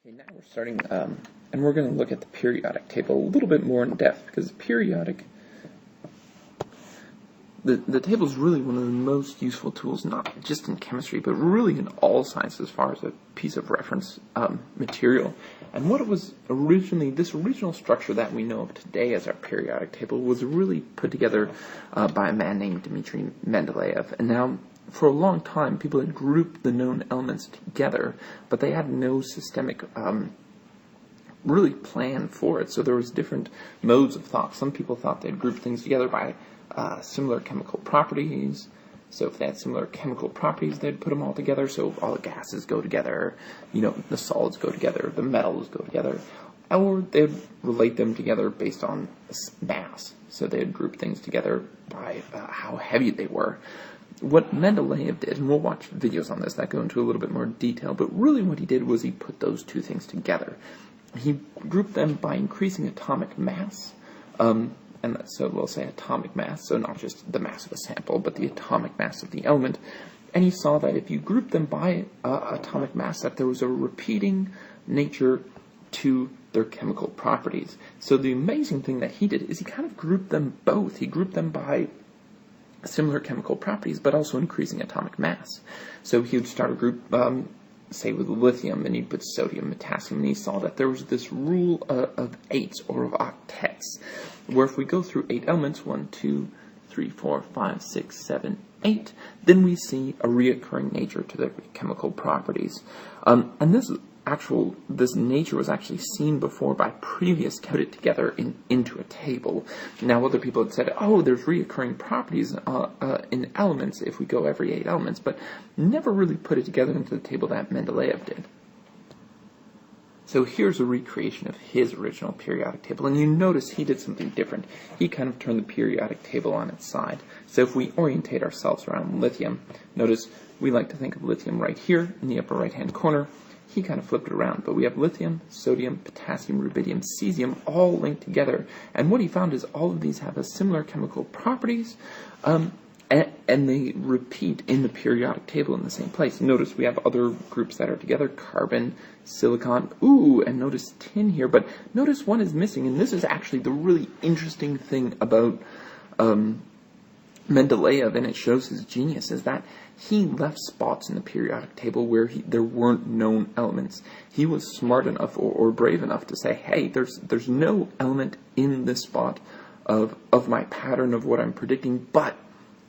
Okay, now we're starting, and we're going to look at the periodic table a little bit more in depth, because the table is really one of the most useful tools, not just in chemistry, but really in all science as far as a piece of reference material. And what it was originally, this original structure that we know of today as our periodic table was really put together by a man named Dmitri Mendeleev. And now, for a long time, people had grouped the known elements together, but they had no systemic really plan for it. So there was different modes of thought. Some people thought they'd group things together by similar chemical properties. So if they had similar chemical properties, they'd put them all together. So all the gases go together, the solids go together, the metals go together. Or they'd relate them together based on mass. So they'd group things together by how heavy they were. What Mendeleev did, and we'll watch videos on this that go into a little bit more detail, but really what he did was he put those two things together. He grouped them by increasing atomic mass, and so we'll say atomic mass, so not just the mass of a sample, but the atomic mass of the element. And he saw that if you group them by atomic mass, that there was a repeating nature to their chemical properties. So the amazing thing that he did is he kind of grouped them both. He grouped them by similar chemical properties, but also increasing atomic mass. So he would start a group, say with lithium, and he'd put sodium, potassium, and he saw that there was this rule of eights, or of octets, where if we go through 8 elements, 1, 2, 3, 4, 5, 6, 7, 8, then we see a reoccurring nature to the chemical properties. And this nature was actually seen before by previous put it together into a table. Now, other people had said, oh, there's reoccurring properties in elements if we go every 8 elements, but never really put it together into the table that Mendeleev did. So here's a recreation of his original periodic table, and you notice he did something different. He kind of turned the periodic table on its side. So if we orientate ourselves around lithium, notice we like to think of lithium right here in the upper right-hand corner. He kind of flipped it around, but we have lithium, sodium, potassium, rubidium, cesium, all linked together. And what he found is all of these have a similar chemical properties, and they repeat in the periodic table in the same place. Notice we have other groups that are together, carbon, silicon, and notice tin here, but notice one is missing, and this is actually the really interesting thing about Mendeleev, and it shows his genius, is that he left spots in the periodic table where there weren't known elements. He was smart enough or brave enough to say, hey, there's no element in this spot of my pattern of what I'm predicting, but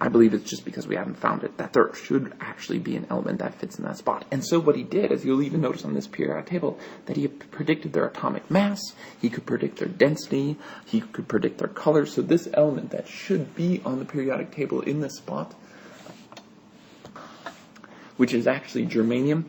I believe it's just because we haven't found it, that there should actually be an element that fits in that spot. And so what he did, as you'll even notice on this periodic table, that he predicted their atomic mass, he could predict their density, he could predict their color. So this element that should be on the periodic table in this spot, which is actually germanium,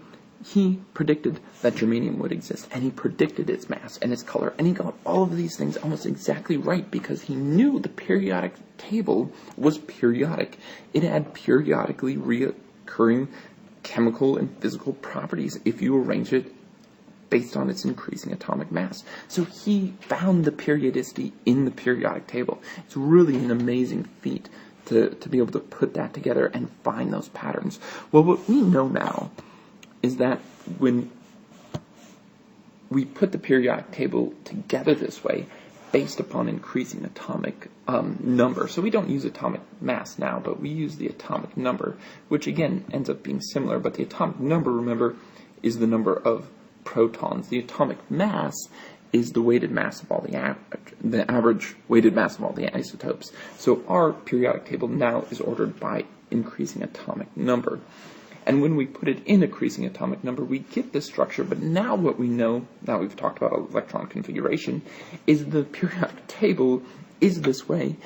he predicted that germanium would exist, and he predicted its mass and its color, and he got all of these things almost exactly right because he knew the periodic table was periodic. It had periodically reoccurring chemical and physical properties if you arrange it based on its increasing atomic mass. So he found the periodicity in the periodic table. It's really an amazing feat to be able to put that together and find those patterns. Well, what we know now is that when we put the periodic table together this way, based upon increasing atomic number, so we don't use atomic mass now, but we use the atomic number, which again ends up being similar, but the atomic number, remember, is the number of protons. The atomic mass is the weighted mass of all the average weighted mass of all the isotopes. So our periodic table now is ordered by increasing atomic number. And when we put it in increasing atomic number, we get this structure. But now what we know, now we've talked about electron configuration, is the periodic table is this way.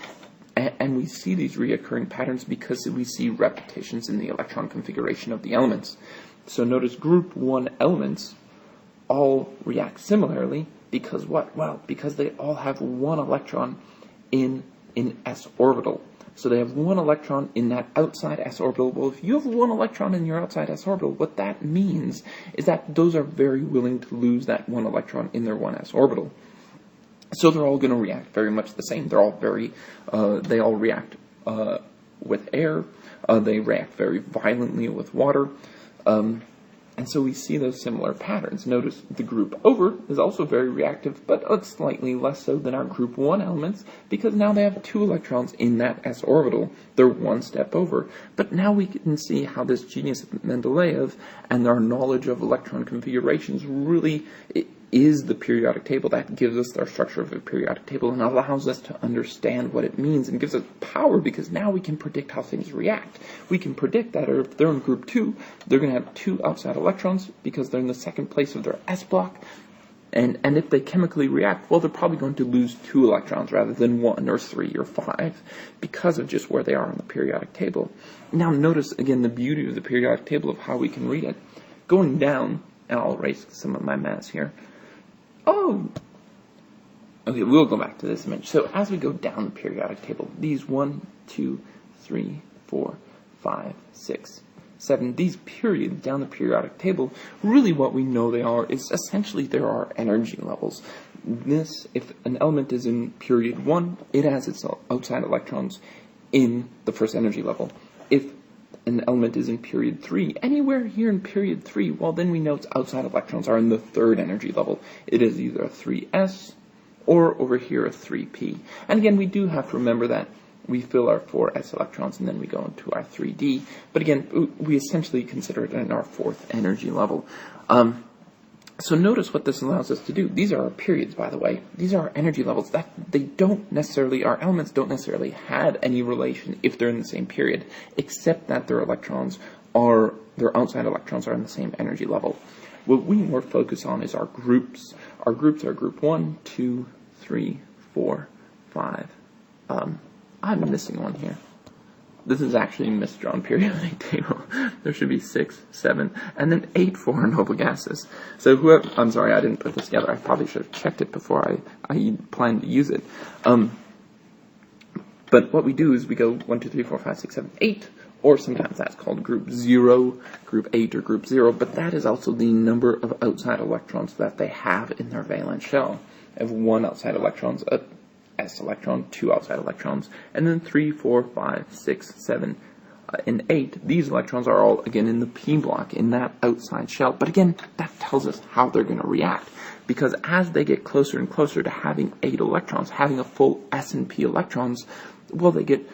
And we see these reoccurring patterns because we see repetitions in the electron configuration of the elements. So notice group 1 elements all react similarly because what? Well, because they all have 1 electron in s orbital. So they have 1 electron in that outside s orbital. Well, if you have 1 electron in your outside s orbital, what that means is that those are very willing to lose that 1 electron in their 1s orbital. So they're all going to react very much the same. They're all they all react with air. They react very violently with water. And so we see those similar patterns. Notice the group over is also very reactive, but slightly less so than our group 1 elements, because now they have 2 electrons in that s orbital. They're one step over. But now we can see how this genius of Mendeleev and our knowledge of electron configurations really is the periodic table that gives us our structure of a periodic table and allows us to understand what it means and gives us power, because now we can predict how things react. We can predict that if they're in group 2, they're going to have 2 outside electrons because they're in the second place of their s block. And if they chemically react, well, they're probably going to lose 2 electrons rather than 1 or 3 or 5 because of just where they are on the periodic table. Now notice, again, the beauty of the periodic table of how we can read it. Going down, and I'll erase some of my mass here. Oh, okay, we'll go back to this image. So as we go down the periodic table, these 1, 2, 3, 4, 5, 6, 7, these periods down the periodic table, really what we know they are is essentially there are energy levels. This, if an element is in period 1, it has its outside electrons in the first energy level. If an element is in period 3, anywhere here in period 3, well, then we know its outside electrons are in the third energy level. It is either a 3s or over here a 3p. And again, we do have to remember that we fill our 4s electrons and then we go into our 3d. But again, we essentially consider it in our fourth energy level. So notice what this allows us to do. These are our periods, by the way. These are our energy levels. That they don't necessarily, our elements don't necessarily have any relation if they're in the same period, except that their electrons are, their outside electrons are in the same energy level. What we more focus on is our groups. Our groups are group 1, 2, 3, 4, 5. I'm missing one here. This is actually a misdrawn periodic table. There should be 6, 7, and then 8 for noble gases. So whoever, I'm sorry, I didn't put this together. I probably should have checked it before I planned to use it. But what we do is we go 1, 2, 3, 4, 5, 6, 7, 8, or sometimes that's called group 0, group 8, or group 0, but that is also the number of outside electrons that they have in their valence shell. They have 1 outside electrons, a s electron, 2 outside electrons, and then 3, 4, 5, 6, 7, and 8. These electrons are all, again, in the p block, in that outside shell. But again, that tells us how they're going to react, because as they get closer and closer to having 8 electrons, having a full s and p electrons, well, they get,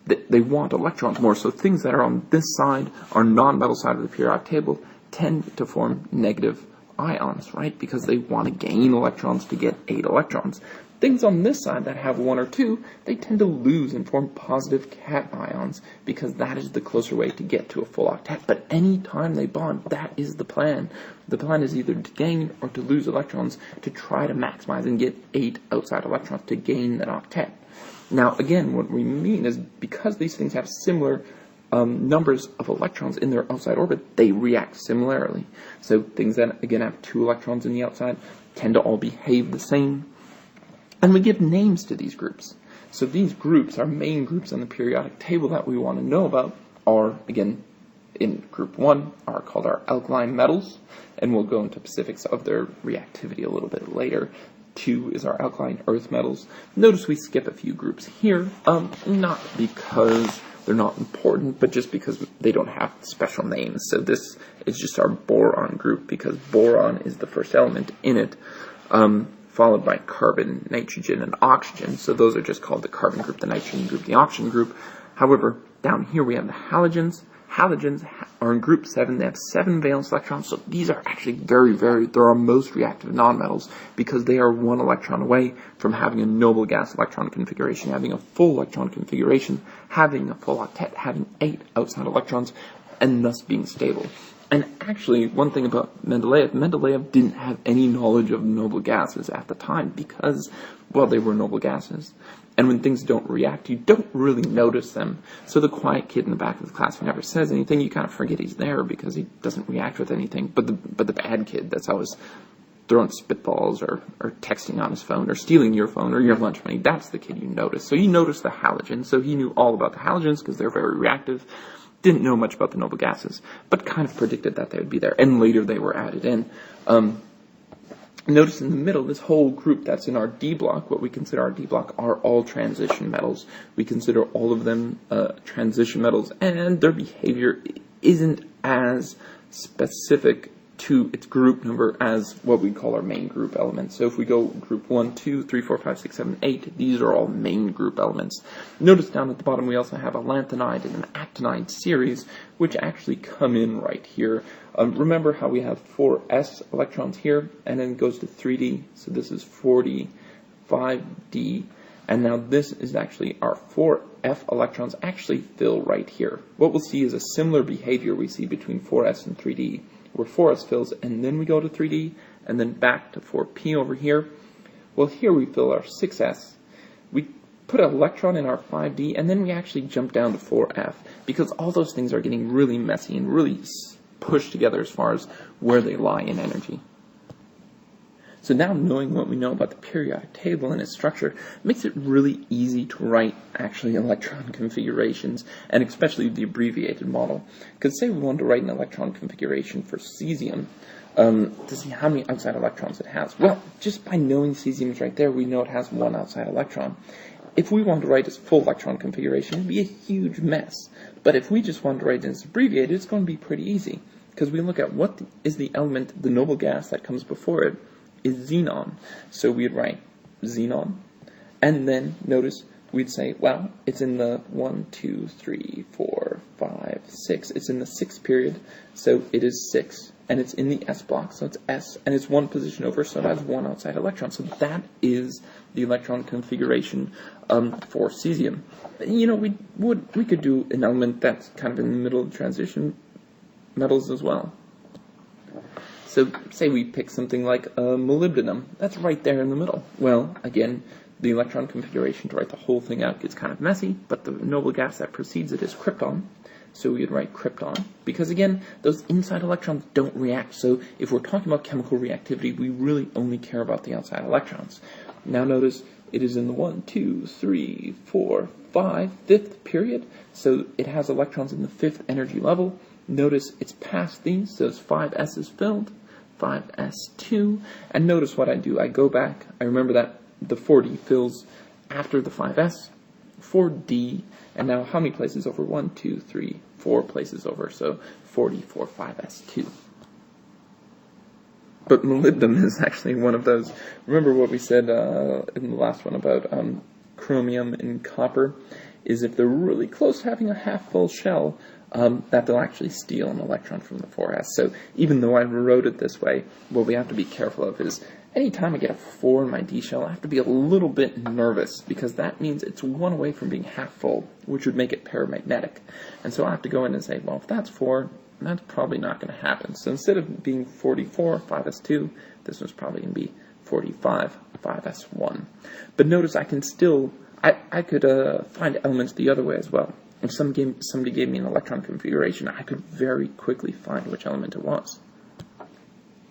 they want electrons more. So things that are on this side, our non-metal side of the periodic table, tend to form negative ions, right? Because they want to gain electrons to get 8 electrons. Things on this side that have 1 or 2, they tend to lose and form positive cation ions, because that is the closer way to get to a full octet. But any time they bond, that is the plan. The plan is either to gain or to lose electrons to try to maximize and get 8 outside electrons to gain that octet. Now, again, what we mean is because these things have similar numbers of electrons in their outside orbit, they react similarly. So things that, again, have 2 electrons in the outside tend to all behave the same. And we give names to these groups. So these groups, our main groups on the periodic table that we want to know about, are, again, in group 1, are called our alkaline metals, and we'll go into specifics of their reactivity a little bit later. 2 is our alkaline earth metals. Notice we skip a few groups here, not because they're not important, but just because they don't have special names. So this is just our boron group, because boron is the first element in it, followed by carbon, nitrogen, and oxygen. So those are just called the carbon group, the nitrogen group, the oxygen group. However, down here we have the halogens. Halogens are in group 7. They have 7 valence electrons. So these are actually they're our most reactive nonmetals, because they are 1 electron away from having a noble gas electron configuration, having a full electron configuration, having a full octet, having 8 outside electrons, and thus being stable. And actually, one thing about Mendeleev didn't have any knowledge of noble gases at the time, because, well, they were noble gases. And when things don't react, you don't really notice them. So the quiet kid in the back of the class who never says anything, you kind of forget he's there because he doesn't react with anything. But the bad kid that's always throwing spitballs or texting on his phone or stealing your phone or your lunch money, that's the kid you notice. So you notice the halogens. So he knew all about the halogens because they're very reactive. Didn't know much about the noble gases, but kind of predicted that they would be there. And later they were added in. Notice in the middle, this whole group that's in our D block, what we consider our D block, are all transition metals. We consider all of them transition metals, and their behavior isn't as specific to its group number as what we call our main group elements. So if we go group 1, 2, 3, 4, 5, 6, 7, 8, these are all main group elements. Notice down at the bottom we also have a lanthanide and an actinide series, which actually come in right here. Remember how we have 4 s electrons here, and then it goes to 3d, so this is 4d, 5d, and now this is actually our 4f electrons actually fill right here. What we'll see is a similar behavior we see between 4s and 3d, where 4s fills, and then we go to 3d, and then back to 4p over here. Well, here we fill our 6s. We put an electron in our 5d, and then we actually jump down to 4f, because all those things are getting really messy and really pushed together as far as where they lie in energy. So now knowing what we know about the periodic table and its structure makes it really easy to write actually electron configurations, and especially the abbreviated model. Because say we wanted to write an electron configuration for cesium to see how many outside electrons it has. Well, just by knowing cesium is right there, we know it has 1 outside electron. If we want to write its full electron configuration, it would be a huge mess. But if we just want to write it as abbreviated, it's going to be pretty easy. Because we look at what is the element, the noble gas that comes before it, is xenon. So we'd write xenon, and then notice we'd say, well, it's in the 1, 2, 3, 4, 5, 6. It's in the 6th period, so it is 6, and it's in the s block, so it's s, and it's 1 position over, so it has 1 outside electron. So that is the electron configuration for cesium. You know, we could do an element that's kind of in the middle of transition metals as well. So say we pick something like molybdenum. That's right there in the middle. Well, again, the electron configuration to write the whole thing out gets kind of messy, but the noble gas that precedes it is krypton. So we would write krypton, because again, those inside electrons don't react. So if we're talking about chemical reactivity, we really only care about the outside electrons. Now notice it is in the 1, 2, 3, 4, 5, 5th period. So it has electrons in the 5th energy level. Notice it's past these, so it's 5s is filled, 5s2, and notice what I do. I go back, I remember that the 4d fills after the 5s, 4d, and now how many places over? 1, 2, 3, 4 places over, so 4d, 4, 5s2. But molybdenum is actually one of those. Remember what we said in the last one about chromium and copper, is if they're really close to having a half-full shell, that they'll actually steal an electron from the 4s. So even though I wrote it this way, what we have to be careful of is anytime I get a 4 in my D shell, I have to be a little bit nervous, because that means it's 1 away from being half full, which would make it paramagnetic. And so I have to go in and say, well, if that's 4, that's probably not going to happen. So instead of being 44, 5s2, this one's probably going to be 45, 5s1. But notice I can still, I could find elements the other way as well. If somebody gave me an electron configuration, I could very quickly find which element it was.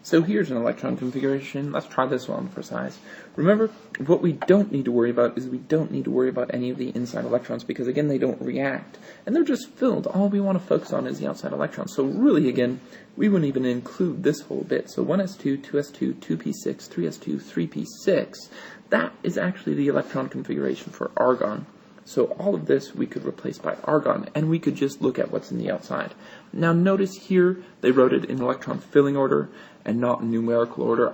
So here's an electron configuration. Let's try this one for size. Remember, what we don't need to worry about is we don't need to worry about any of the inside electrons, because again, they don't react, and they're just filled. All we want to focus on is the outside electrons. So really, again, we wouldn't even include this whole bit. So 1s2, 2s2, 2p6, 3s2, 3p6, that is actually the electron configuration for argon. So all of this we could replace by argon, and we could just look at what's in the outside. Now notice here they wrote it in electron filling order and not in numerical order.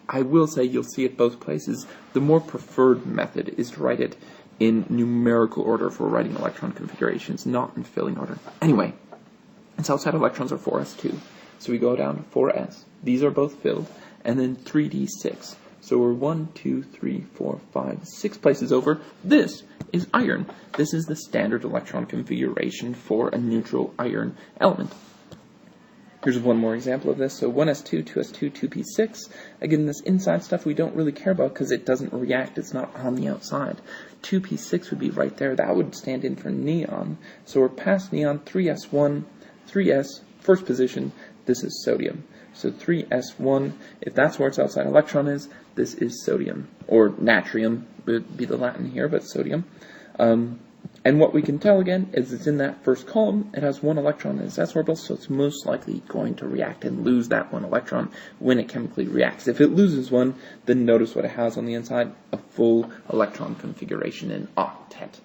I will say you'll see it both places. The more preferred method is to write it in numerical order for writing electron configurations, not in filling order. Anyway, its outside electrons are 4s2. So we go down to 4s. These are both filled, and then 3d6. So we're 1, 2, 3, 4, 5, 6 places over. This is iron. This is the standard electron configuration for a neutral iron element. Here's one more example of this. So 1s2, 2s2, 2p6. Again, this inside stuff we don't really care about because it doesn't react. It's not on the outside. 2p6 would be right there. That would stand in for neon. So we're past neon. 3s1, 3s, first position. This is sodium. So 3s1, if that's where its outside electron is, this is sodium. Or natrium would be the Latin here, but sodium. And what we can tell again is it's in that first column. It has 1 electron in its s orbital, so it's most likely going to react and lose that 1 electron when it chemically reacts. If it loses 1, then notice what it has on the inside, a full electron configuration in octet.